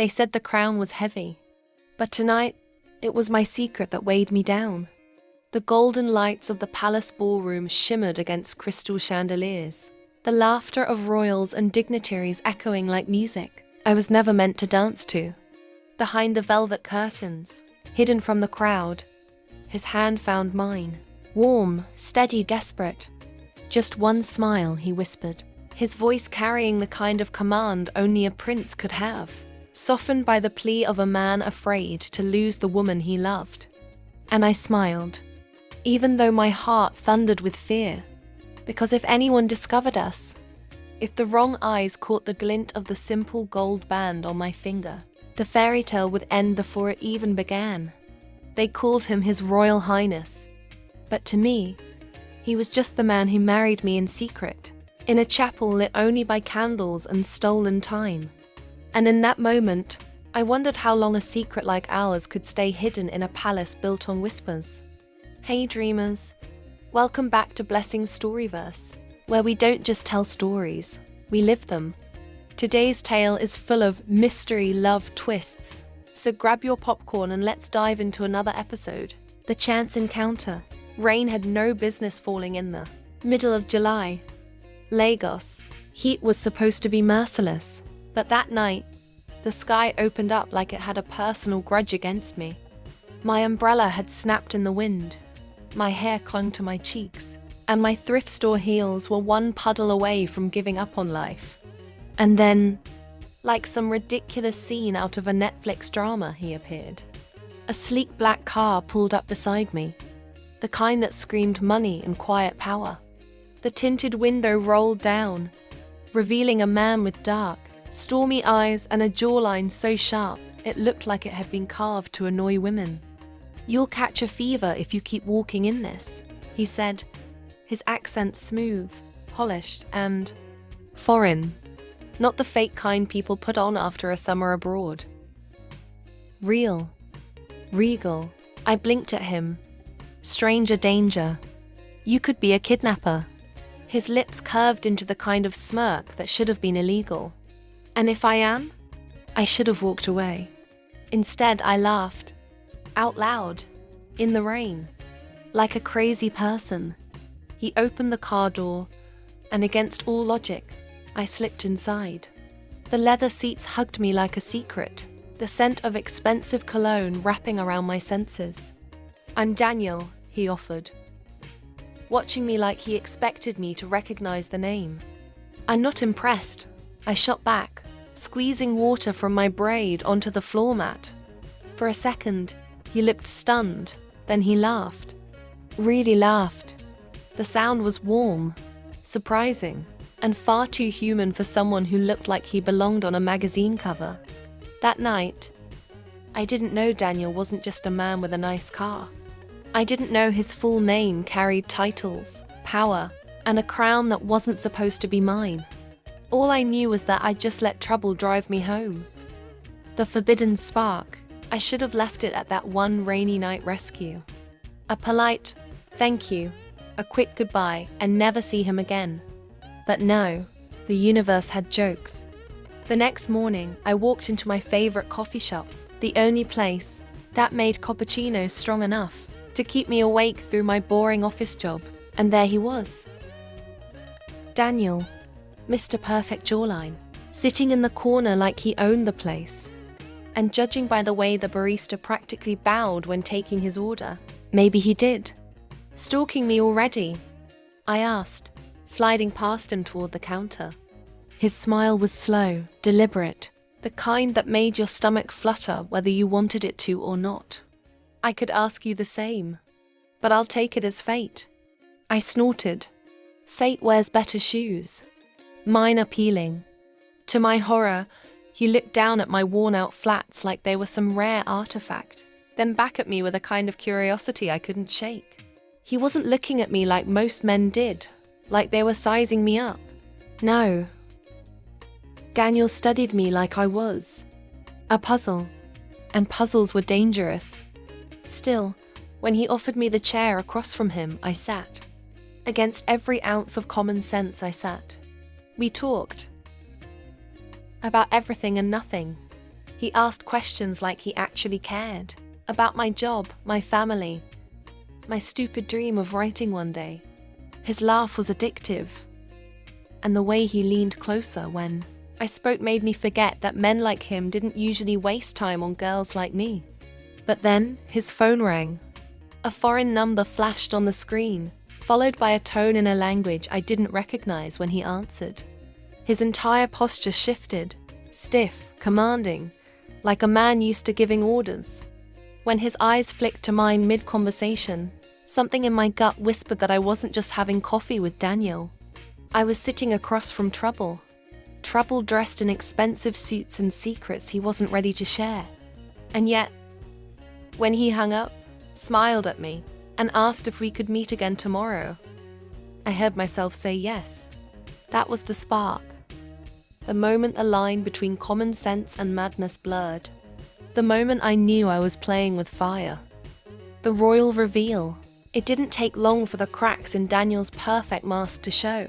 They said the crown was heavy. But tonight, it was my secret that weighed me down. The golden lights of the palace ballroom shimmered against crystal chandeliers, the laughter of royals and dignitaries echoing like music I was never meant to dance to. Behind the velvet curtains, hidden from the crowd, his hand found mine. Warm, steady, desperate. "Just one smile," he whispered, his voice carrying the kind of command only a prince could have, softened by the plea of a man afraid to lose the woman he loved. And I smiled, even though my heart thundered with fear, because if anyone discovered us, if the wrong eyes caught the glint of the simple gold band on my finger, the fairy tale would end before it even began. They called him His Royal Highness, but to me, he was just the man who married me in secret, in a chapel lit only by candles and stolen time. And in that moment, I wondered how long a secret like ours could stay hidden in a palace built on whispers. Hey dreamers, welcome back to Blessing's Storyverse, where we don't just tell stories, we live them. Today's tale is full of mystery, love, twists, so grab your popcorn and let's dive into another episode. The chance encounter. Rain had no business falling in the middle of July. Lagos. Heat was supposed to be merciless, but that night, the sky opened up like it had a personal grudge against me. My umbrella had snapped in the wind, my hair clung to my cheeks, and my thrift store heels were one puddle away from giving up on life. And then, like some ridiculous scene out of a Netflix drama, he appeared. A sleek black car pulled up beside me, the kind that screamed money and quiet power. The tinted window rolled down, revealing a man with dark, stormy eyes and a jawline so sharp it looked like it had been carved to annoy women. "You'll catch a fever if you keep walking in this," he said, his accent smooth, polished, and foreign, not the fake kind people put on after a summer abroad. Real, regal. I blinked at him. Stranger danger. You could be a kidnapper. His lips curved into the kind of smirk that should have been illegal. And if I am? I should have walked away. Instead, I laughed. Out loud. In the rain. Like a crazy person. He opened the car door, and against all logic, I slipped inside. The leather seats hugged me like a secret, the scent of expensive cologne wrapping around my senses. "I'm Daniel," he offered, watching me like he expected me to recognize the name. "I'm not impressed," I shot back, squeezing water from my braid onto the floor mat. For a second, he looked stunned, then he laughed. Really laughed. The sound was warm, surprising, and far too human for someone who looked like he belonged on a magazine cover. That night, I didn't know Daniel wasn't just a man with a nice car. I didn't know his full name carried titles, power, and a crown that wasn't supposed to be mine. All I knew was that I'd just let trouble drive me home. The forbidden spark, I should have left it at that one rainy night rescue. A polite, "Thank you," a quick goodbye, and never see him again. But no, the universe had jokes. The next morning, I walked into my favorite coffee shop, the only place that made cappuccinos strong enough to keep me awake through my boring office job, and there he was. Daniel, Mr. Perfect Jawline, sitting in the corner like he owned the place. And judging by the way the barista practically bowed when taking his order, maybe he did. "Stalking me already?" I asked, sliding past him toward the counter. His smile was slow, deliberate, the kind that made your stomach flutter whether you wanted it to or not. "I could ask you the same, but I'll take it as fate." I snorted. Fate wears better shoes. Mine are peeling. To my horror, he looked down at my worn-out flats like they were some rare artifact, then back at me with a kind of curiosity I couldn't shake. He wasn't looking at me like most men did, like they were sizing me up. No. Daniel studied me like I was. A puzzle. And puzzles were dangerous. Still, when he offered me the chair across from him, I sat. Against every ounce of common sense, I sat. We talked. About everything and nothing. He asked questions like he actually cared. About my job, my family, my stupid dream of writing one day. His laugh was addictive. And the way he leaned closer when I spoke made me forget that men like him didn't usually waste time on girls like me. But then, his phone rang. A foreign number flashed on the screen, followed by a tone in a language I didn't recognize when he answered. His entire posture shifted, stiff, commanding, like a man used to giving orders. When his eyes flicked to mine mid-conversation, something in my gut whispered that I wasn't just having coffee with Daniel. I was sitting across from trouble. Trouble dressed in expensive suits and secrets he wasn't ready to share. And yet, when he hung up, smiled at me, and asked if we could meet again tomorrow, I heard myself say yes. That was the spark. The moment the line between common sense and madness blurred. The moment I knew I was playing with fire. The royal reveal. It didn't take long for the cracks in Daniel's perfect mask to show.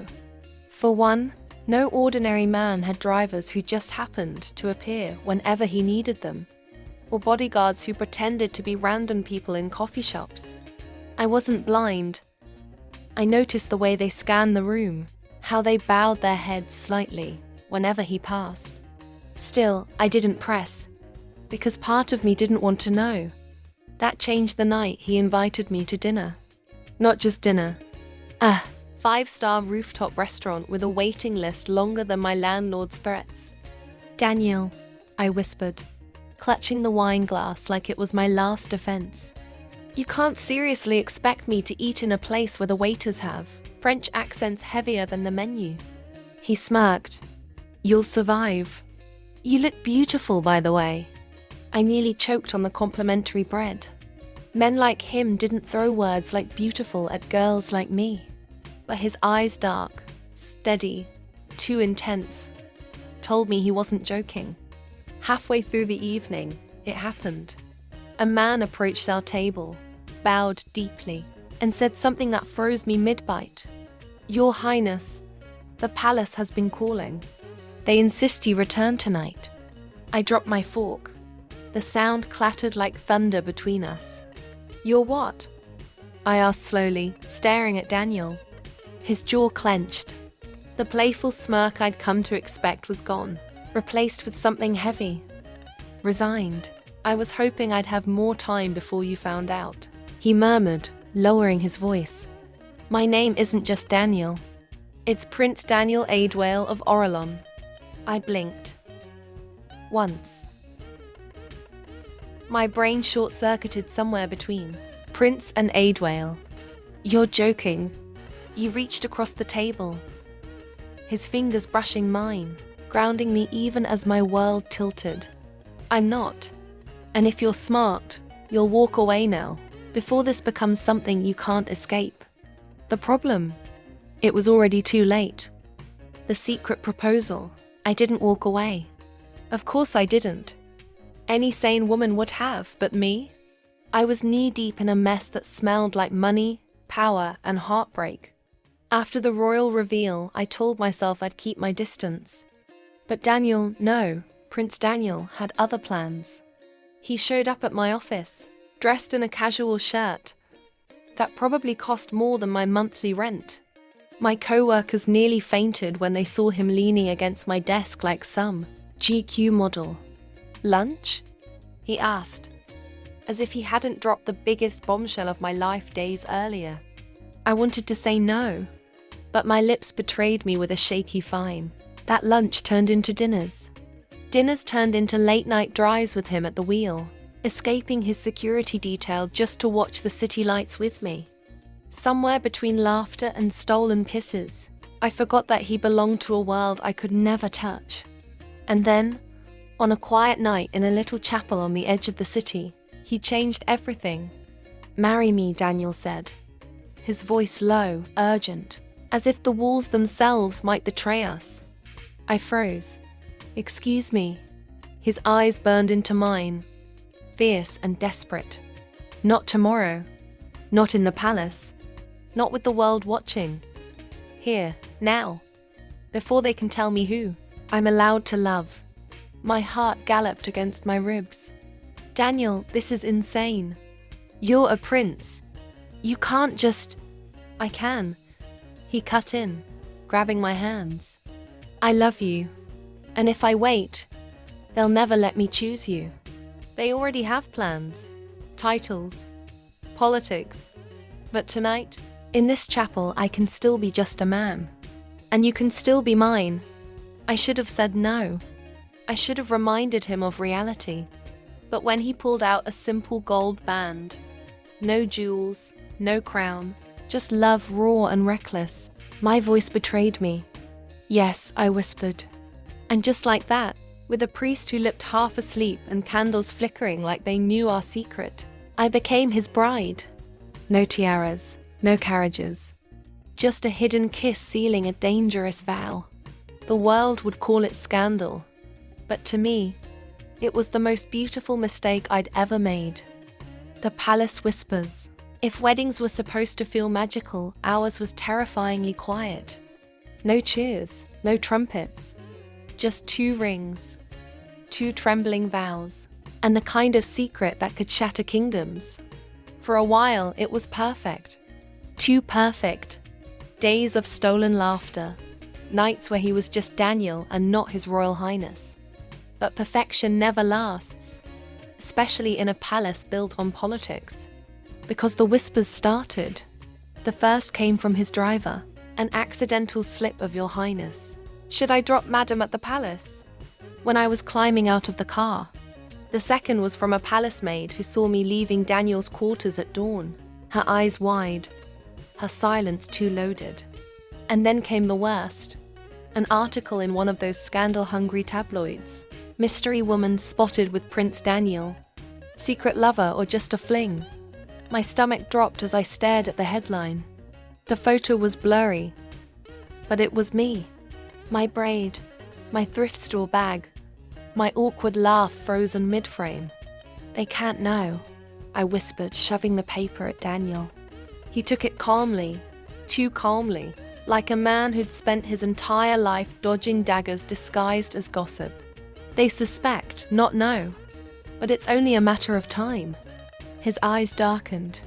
For one, no ordinary man had drivers who just happened to appear whenever he needed them, or bodyguards who pretended to be random people in coffee shops. I wasn't blind. I noticed the way they scanned the room, how they bowed their heads slightly whenever he passed. Still, I didn't press, because part of me didn't want to know. That changed the night he invited me to dinner. Not just dinner. A 5-star rooftop restaurant with a waiting list longer than my landlord's threats. Daniel, I whispered, clutching the wine glass like it was my last defense. You can't seriously expect me to eat in a place where the waiters have French accents heavier than the menu. He smirked. You'll survive. You look beautiful, by the way. I nearly choked on the complimentary bread. Men like him didn't throw words like beautiful at girls like me. But his eyes, dark, steady, too intense, told me he wasn't joking. Halfway through the evening, it happened. A man approached our table, bowed deeply, and said something that froze me mid-bite. Your Highness, the palace has been calling. They insist you return tonight. I dropped my fork. The sound clattered like thunder between us. You're what? I asked slowly, staring at Daniel. His jaw clenched. The playful smirk I'd come to expect was gone, replaced with something heavy. Resigned. I was hoping I'd have more time before you found out. He murmured, lowering his voice. My name isn't just Daniel. It's Prince Daniel Adewale of Orleans. I blinked. Once. My brain short-circuited somewhere between Prince and Adewale. You're joking. He reached across the table, his fingers brushing mine, grounding me even as my world tilted. I'm not. And if you're smart, you'll walk away now, before this becomes something you can't escape. The problem? It was already too late. The secret proposal. I didn't walk away. Of course I didn't. Any sane woman would have, but me? I was knee-deep in a mess that smelled like money, power, and heartbreak. After the royal reveal, I told myself I'd keep my distance. But Daniel, no, Prince Daniel, had other plans. He showed up at my office, dressed in a casual shirt that probably cost more than my monthly rent. My co-workers nearly fainted when they saw him leaning against my desk like some GQ model. Lunch? He asked, as if he hadn't dropped the biggest bombshell of my life days earlier. I wanted to say no, but my lips betrayed me with a shaky fine. That lunch turned into dinners. Dinners turned into late-night drives with him at the wheel, escaping his security detail just to watch the city lights with me. Somewhere between laughter and stolen kisses, I forgot that he belonged to a world I could never touch. And then, on a quiet night in a little chapel on the edge of the city, he changed everything. Marry me, Daniel said, his voice low, urgent, as if the walls themselves might betray us. I froze. Excuse me. His eyes burned into mine, fierce and desperate. Not tomorrow. Not in the palace. Not with the world watching. Here, now. Before they can tell me who. I'm allowed to love. My heart galloped against my ribs. Daniel, this is insane. You're a prince. You can't just... I can. He cut in, grabbing my hands. I love you. And if I wait, they'll never let me choose you. They already have plans, titles, politics. But tonight, in this chapel, I can still be just a man. And you can still be mine. I should have said no. I should have reminded him of reality. But when he pulled out a simple gold band, no jewels, no crown, just love raw and reckless, my voice betrayed me. Yes, I whispered. And just like that, with a priest who looked half asleep and candles flickering like they knew our secret, I became his bride. No tiaras, no carriages. Just a hidden kiss sealing a dangerous vow. The world would call it scandal. But to me, it was the most beautiful mistake I'd ever made. The palace whispers. If weddings were supposed to feel magical, ours was terrifyingly quiet. No cheers, no trumpets. Just 2 rings, 2 trembling vows, and the kind of secret that could shatter kingdoms. For a while, it was perfect. Too perfect. Days of stolen laughter. Nights where he was just Daniel and not His Royal Highness. But perfection never lasts, especially in a palace built on politics. Because the whispers started. The first came from his driver, an accidental slip of Your Highness. Should I drop Madam at the palace? When I was climbing out of the car. The second was from a palace maid who saw me leaving Daniel's quarters at dawn, her eyes wide, her silence too loaded. And then came the worst. An article in one of those scandal-hungry tabloids. Mystery woman spotted with Prince Daniel. Secret lover or just a fling? My stomach dropped as I stared at the headline. The photo was blurry, but it was me. My braid, my thrift store bag, my awkward laugh frozen mid-frame. They can't know, I whispered, shoving the paper at Daniel. He took it calmly, too calmly, like a man who'd spent his entire life dodging daggers disguised as gossip. They suspect, not know, but it's only a matter of time. His eyes darkened.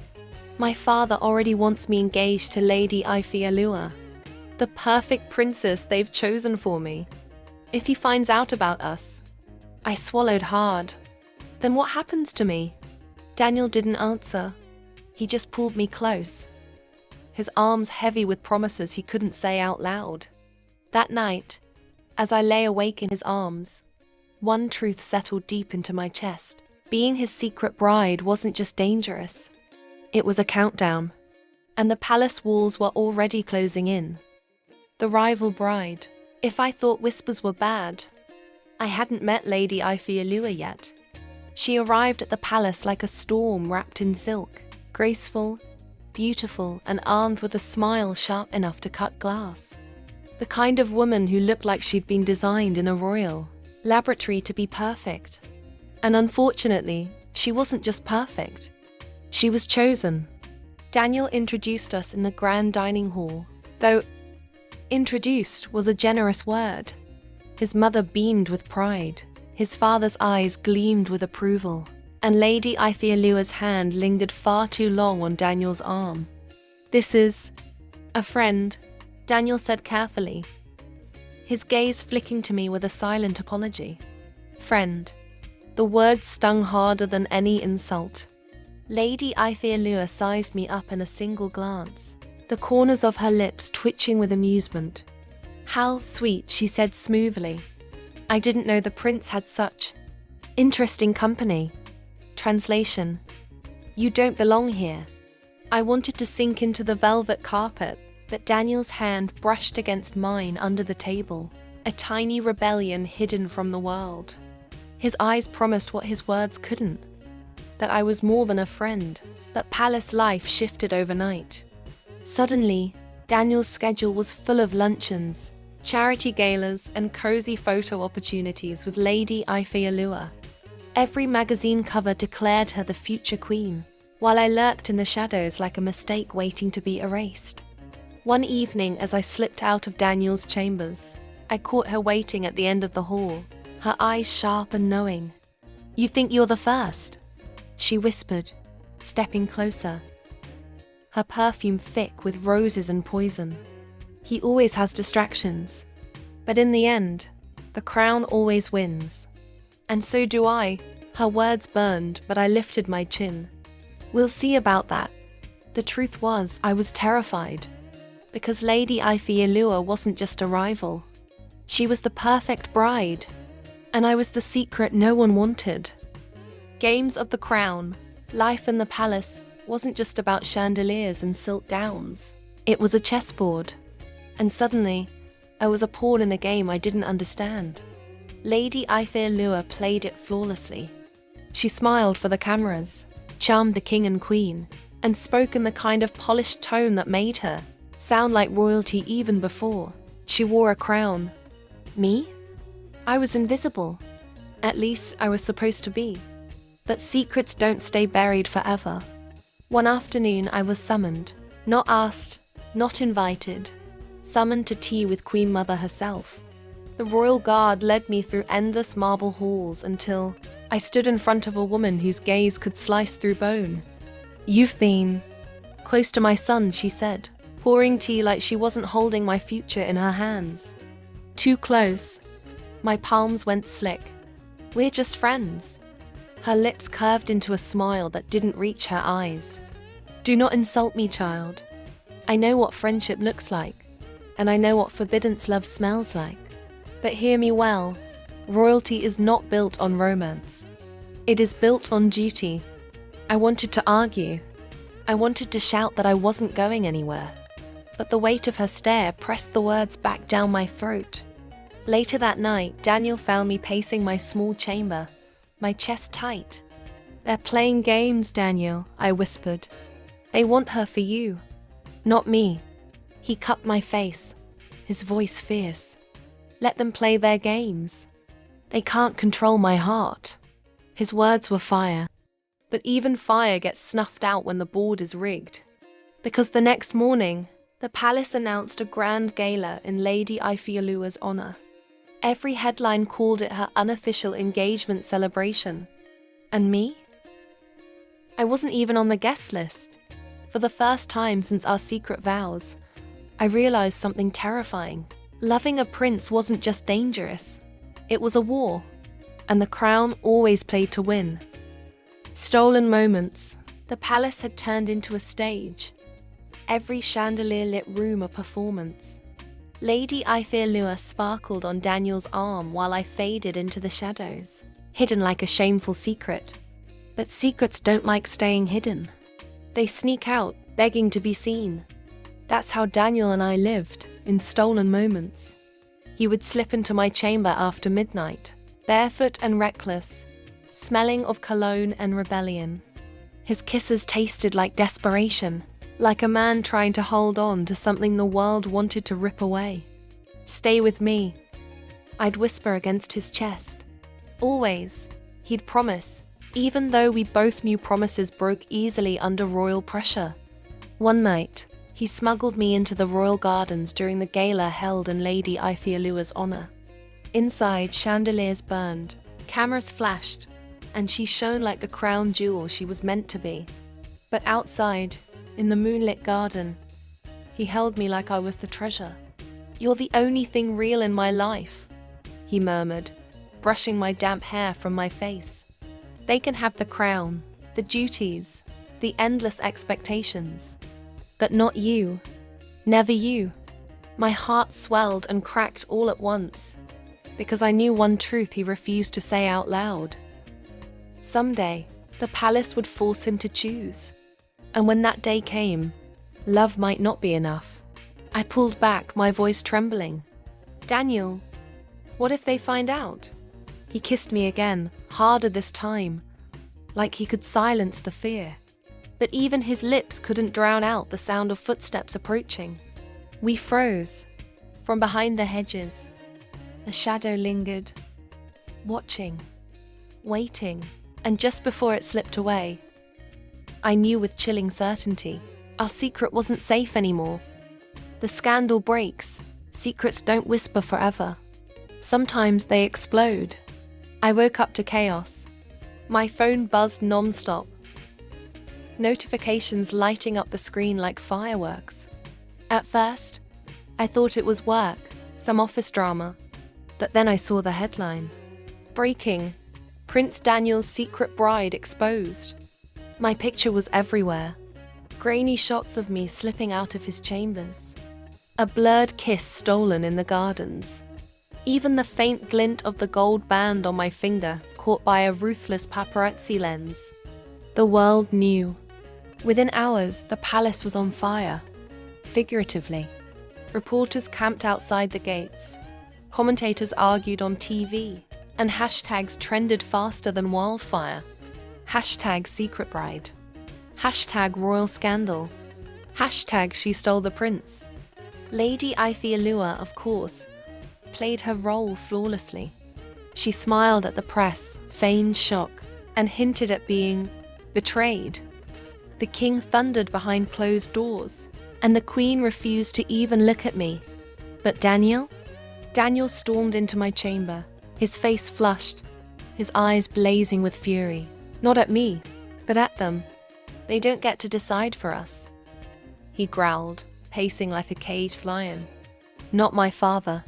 My father already wants me engaged to Lady Ifeoluwa, the perfect princess they've chosen for me. If he finds out about us... I swallowed hard. Then what happens to me? Daniel didn't answer. He just pulled me close, his arms heavy with promises he couldn't say out loud. That night, as I lay awake in his arms, one truth settled deep into my chest. Being his secret bride wasn't just dangerous. It was a countdown. And the palace walls were already closing in. The rival bride. If I thought whispers were bad, I hadn't met Lady Ifeoluwa yet. She arrived at the palace like a storm wrapped in silk, graceful, beautiful, and armed with a smile sharp enough to cut glass. The kind of woman who looked like she'd been designed in a royal laboratory to be perfect. And unfortunately, she wasn't just perfect. She was chosen. Daniel introduced us in the grand dining hall, though introduced was a generous word. His mother beamed with pride. His father's eyes gleamed with approval. And Lady Ifeoluwa's hand lingered far too long on Daniel's arm. This is a friend, Daniel said carefully, his gaze flicking to me with a silent apology. Friend. The word stung harder than any insult. Lady Ifeoluwa sized me up in a single glance, the corners of her lips twitching with amusement. How sweet, she said smoothly. I didn't know the prince had such interesting company. Translation. You don't belong here. I wanted to sink into the velvet carpet, but Daniel's hand brushed against mine under the table, a tiny rebellion hidden from the world. His eyes promised what his words couldn't, that I was more than a friend, that palace life shifted overnight. Suddenly, Daniel's schedule was full of luncheons, charity galas, and cozy photo opportunities with Lady Ifeoluwa. Every magazine cover declared her the future queen, while I lurked in the shadows like a mistake waiting to be erased. One evening, as I slipped out of Daniel's chambers, I caught her waiting at the end of the hall, her eyes sharp and knowing. "You think you're the first?" she whispered, stepping closer. Her perfume thick with roses and poison. "He always has distractions. But in the end, the crown always wins. And so do I." Her words burned, but I lifted my chin. "We'll see about that." The truth was, I was terrified. Because Lady Ifialua wasn't just a rival. She was the perfect bride. And I was the secret no one wanted. Games of the Crown, life in the palace, wasn't just about chandeliers and silk gowns. It was a chessboard. And suddenly, I was a pawn in a game I didn't understand. Lady Ifialua played it flawlessly. She smiled for the cameras, charmed the king and queen, and spoke in the kind of polished tone that made her sound like royalty even before she wore a crown. Me? I was invisible. At least I was supposed to be. But secrets don't stay buried forever. One afternoon I was summoned, not asked, not invited, summoned to tea with Queen Mother herself. The royal guard led me through endless marble halls until I stood in front of a woman whose gaze could slice through bone. "You've been close to my son," she said, pouring tea like she wasn't holding my future in her hands. Too close. My palms went slick. "We're just friends." Her lips curved into a smile that didn't reach her eyes. "Do not insult me, child. I know what friendship looks like, and I know what forbidden love smells like. But hear me well, royalty is not built on romance. It is built on duty." I wanted to argue. I wanted to shout that I wasn't going anywhere. But the weight of her stare pressed the words back down my throat. Later that night, Daniel found me pacing my small chamber, my chest tight. "They're playing games, Daniel," I whispered. "They want her for you, not me." He cupped my face, his voice fierce. "Let them play their games. They can't control my heart." His words were fire. But even fire gets snuffed out when the board is rigged. Because the next morning, the palace announced a grand gala in Lady Ifialua's honor. Every headline called it her unofficial engagement celebration. And me? I wasn't even on the guest list. For the first time since our secret vows, I realized something terrifying. Loving a prince wasn't just dangerous. It was a war. And the crown always played to win. Stolen moments. The palace had turned into a stage. Every chandelier-lit room a performance. Lady Ifialua sparkled on Daniel's arm while I faded into the shadows, hidden like a shameful secret. But secrets don't like staying hidden. They sneak out, begging to be seen. That's how Daniel and I lived, in stolen moments. He would slip into my chamber after midnight, barefoot and reckless, smelling of cologne and rebellion. His kisses tasted like desperation, like a man trying to hold on to something the world wanted to rip away. "Stay with me," I'd whisper against his chest. Always, he'd promise, even though we both knew promises broke easily under royal pressure. One night, he smuggled me into the royal gardens during the gala held in Lady Ifialua's honor. Inside, chandeliers burned, cameras flashed, and she shone like the crown jewel she was meant to be. But outside, in the moonlit garden, he held me like I was the treasure. "You're the only thing real in my life," he murmured, brushing my damp hair from my face. "They can have the crown, the duties, the endless expectations. But not you. Never you." My heart swelled and cracked all at once, because I knew one truth he refused to say out loud. Someday, the palace would force him to choose. And when that day came, love might not be enough. I pulled back, my voice trembling. "Daniel, what if they find out?" He kissed me again, harder this time, like he could silence the fear. But even his lips couldn't drown out the sound of footsteps approaching. We froze. From behind the hedges, a shadow lingered, watching, waiting, and just before it slipped away, I knew with chilling certainty, our secret wasn't safe anymore. The scandal breaks. Secrets don't whisper forever. Sometimes they explode, I woke up to chaos. My phone buzzed non-stop. Notifications lighting up the screen like fireworks. At first, I thought it was work, some office drama. But then I saw the headline. Breaking. Prince Daniel's secret bride exposed. My picture was everywhere. Grainy shots of me slipping out of his chambers. A blurred kiss stolen in the gardens. Even the faint glint of the gold band on my finger caught by a ruthless paparazzi lens. The world knew. Within hours, the palace was on fire. Figuratively. Reporters camped outside the gates. Commentators argued on TV. And hashtags trended faster than wildfire. Hashtag secret bride. Hashtag royal scandal. Hashtag she stole the prince. Lady Ifeoluwa, of course, played her role flawlessly. She smiled at the press, feigned shock, and hinted at being betrayed. The king thundered behind closed doors, and the queen refused to even look at me. But Daniel stormed into my chamber, his face flushed, his eyes blazing with fury. Not at me, but at them. They don't get to decide for us. He growled, pacing like a caged lion. Not my father.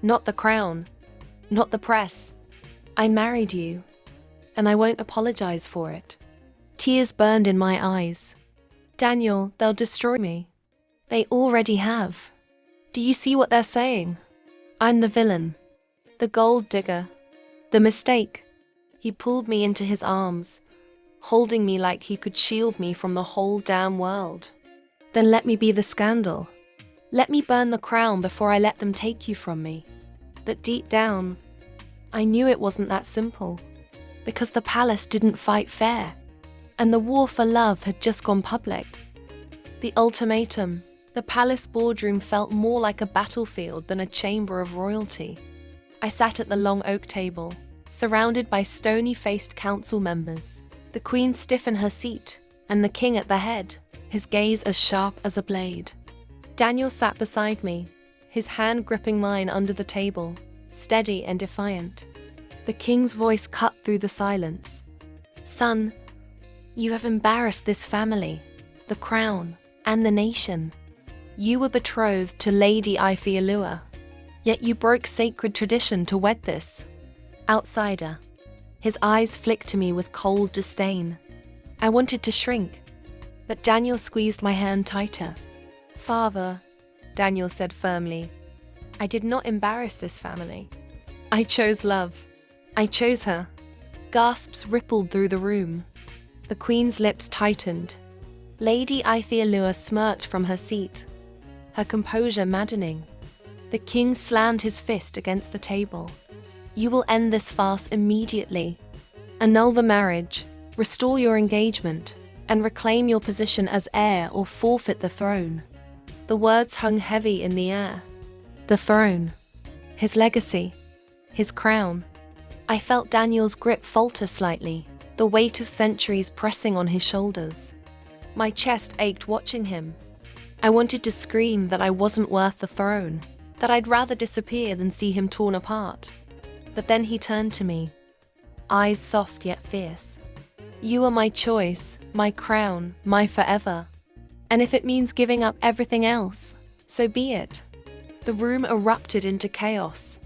Not the crown. Not the press. I married you, and I won't apologize for it. Tears burned in my eyes. Daniel, they'll destroy me. They already have. Do you see what they're saying? I'm the villain. The gold digger. The mistake. He pulled me into his arms, holding me like he could shield me from the whole damn world. Then let me be the scandal. Let me burn the crown before I let them take you from me. But deep down, I knew it wasn't that simple, because the palace didn't fight fair, and the war for love had just gone public. The ultimatum, the palace boardroom felt more like a battlefield than a chamber of royalty. I sat at the long oak table, surrounded by stony-faced council members, the queen stiff in her seat, and the king at the head, his gaze as sharp as a blade. Daniel sat beside me, his hand gripping mine under the table, steady and defiant. The king's voice cut through the silence. Son, you have embarrassed this family, the crown, and the nation. You were betrothed to Lady Ifeoluwa, yet you broke sacred tradition to wed this outsider. His eyes flicked to me with cold disdain. I wanted to shrink, but Daniel squeezed my hand tighter. Father, Daniel said firmly, I did not embarrass this family. I chose love. I chose her. Gasps rippled through the room. The queen's lips tightened. Lady Ifeoluwa smirked from her seat, her composure maddening. The king slammed his fist against the table. You will end this farce immediately. Annul the marriage, restore your engagement, and reclaim your position as heir or forfeit the throne. The words hung heavy in the air. The throne. His legacy. His crown. I felt Daniel's grip falter slightly, the weight of centuries pressing on his shoulders. My chest ached watching him. I wanted to scream that I wasn't worth the throne, that I'd rather disappear than see him torn apart. But then he turned to me, eyes soft yet fierce. You are my choice, my crown, my forever. And if it means giving up everything else, so be it. The room erupted into chaos.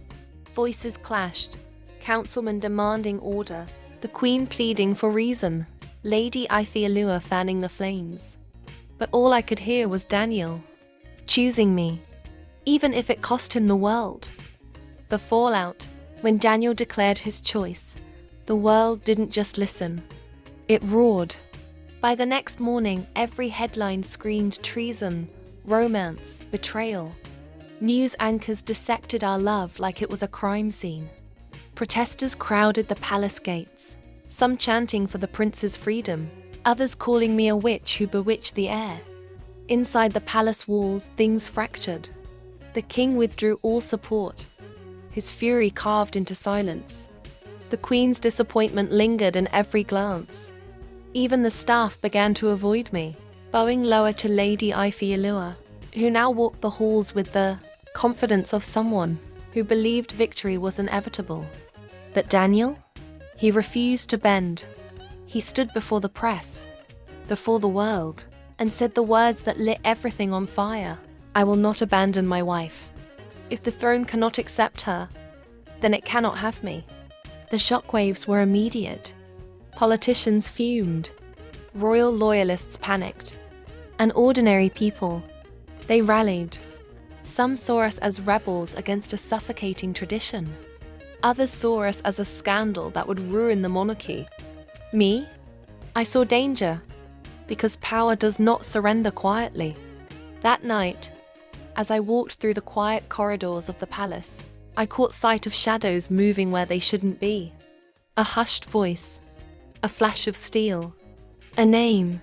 Voices clashed, councilmen demanding order, the queen pleading for reason, Lady Ifeoluwa fanning the flames. But all I could hear was Daniel, choosing me, even if it cost him the world. The fallout, when Daniel declared his choice, the world didn't just listen. It roared. By the next morning, every headline screamed treason, romance, betrayal. News anchors dissected our love like it was a crime scene. Protesters crowded the palace gates, some chanting for the prince's freedom, others calling me a witch who bewitched the air. Inside the palace walls, things fractured. The king withdrew all support, his fury carved into silence. The queen's disappointment lingered in every glance. Even the staff began to avoid me, bowing lower to Lady Ifeoluwa, who now walked the halls with the confidence of someone who believed victory was inevitable. But Daniel? He refused to bend. He stood before the press, before the world, and said the words that lit everything on fire. I will not abandon my wife. If the throne cannot accept her, then it cannot have me. The shockwaves were immediate. Politicians fumed. Royal loyalists panicked. And ordinary people, they rallied. Some saw us as rebels against a suffocating tradition. Others saw us as a scandal that would ruin the monarchy. Me? I saw danger, because power does not surrender quietly. That night, as I walked through the quiet corridors of the palace, I caught sight of shadows moving where they shouldn't be. A hushed voice, a flash of steel, a name,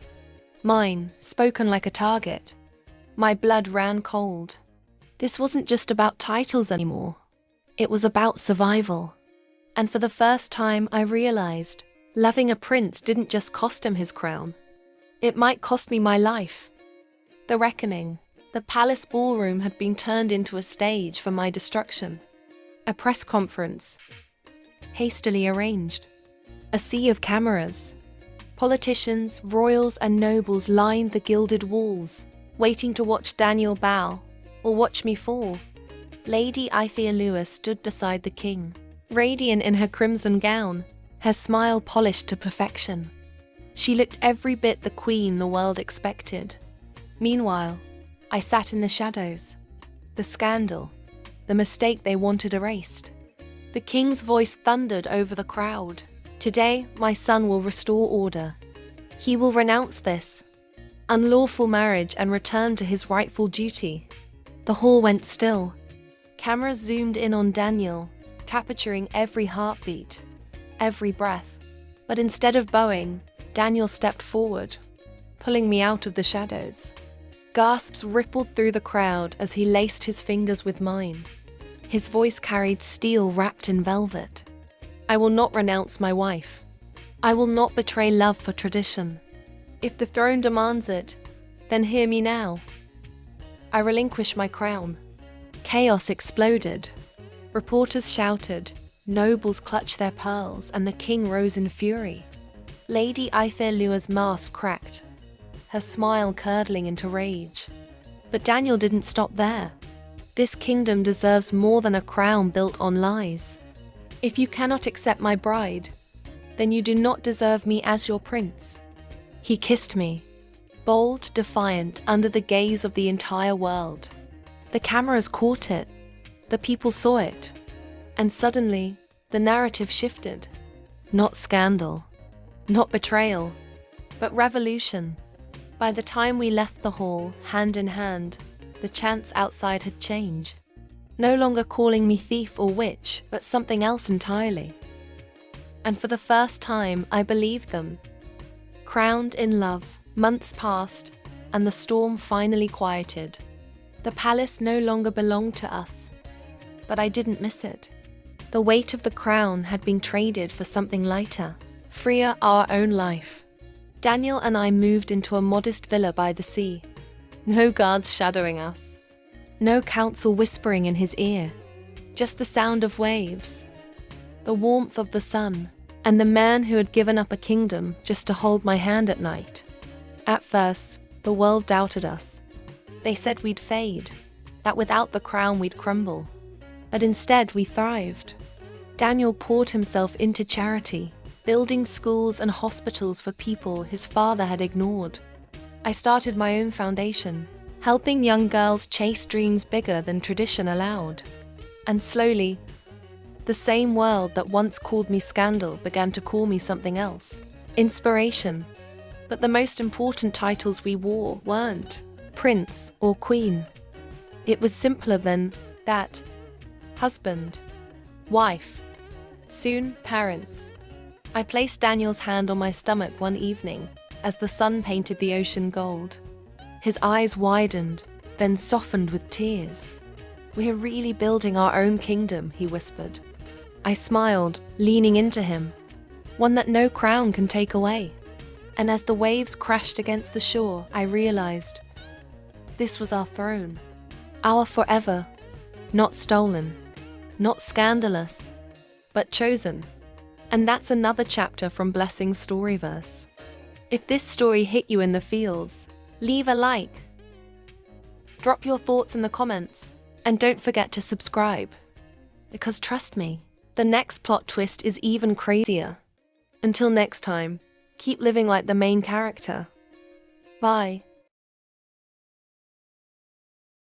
mine, spoken like a target. My blood ran cold. This wasn't just about titles anymore. It was about survival. And for the first time, I realized loving a prince didn't just cost him his crown. It might cost me my life. The reckoning. The palace ballroom had been turned into a stage for my destruction. A press conference, hastily arranged. A sea of cameras. Politicians, royals, and nobles lined the gilded walls, waiting to watch Daniel bow or watch me fall. Lady Ifialua stood beside the king, radiant in her crimson gown, her smile polished to perfection. She looked every bit the queen the world expected. Meanwhile, I sat in the shadows. The scandal, the mistake they wanted erased. The king's voice thundered over the crowd. Today, my son will restore order. He will renounce this unlawful marriage and return to his rightful duty. The hall went still. Cameras zoomed in on Daniel, capturing every heartbeat, every breath. But instead of bowing, Daniel stepped forward, pulling me out of the shadows. Gasps rippled through the crowd as he laced his fingers with mine. His voice carried steel wrapped in velvet. I will not renounce my wife. I will not betray love for tradition. If the throne demands it, then hear me now. I relinquish my crown. Chaos exploded. Reporters shouted, nobles clutched their pearls, and the king rose in fury. Lady Ifialua's mask cracked, her smile curdling into rage. But Daniel didn't stop there. This kingdom deserves more than a crown built on lies. If you cannot accept my bride, then you do not deserve me as your prince. He kissed me, bold, defiant, under the gaze of the entire world. The cameras caught it, the people saw it, and suddenly the narrative shifted. Not scandal, not betrayal, but revolution. By the time we left the hall, hand in hand, the chants outside had changed. No longer calling me thief or witch, but something else entirely. And for the first time, I believed them. Crowned in love, months passed, and the storm finally quieted. The palace no longer belonged to us, but I didn't miss it. The weight of the crown had been traded for something lighter, freer, our own life. Daniel and I moved into a modest villa by the sea. No guards shadowing us. No counsel whispering in his ear. Just the sound of waves, the warmth of the sun, and the man who had given up a kingdom just to hold my hand at night. At first, the world doubted us. They said we'd fade, that without the crown we'd crumble. But instead we thrived. Daniel poured himself into charity, building schools and hospitals for people his father had ignored. I started my own foundation, helping young girls chase dreams bigger than tradition allowed. And slowly, the same world that once called me scandal began to call me something else. Inspiration. But the most important titles we wore weren't prince or queen. It was simpler than that. Husband, wife, soon parents. I placed Daniel's hand on my stomach one evening as the sun painted the ocean gold. His eyes widened, then softened with tears. "We're really building our own kingdom," he whispered. I smiled, leaning into him, one that no crown can take away. And as the waves crashed against the shore, I realized this was our throne, our forever, not stolen, not scandalous, but chosen. And that's another chapter from Blessing's Storyverse. If this story hit you in the feels, leave a like. Drop your thoughts in the comments, and don't forget to subscribe. Because trust me, the next plot twist is even crazier. Until next time, keep living like the main character. Bye.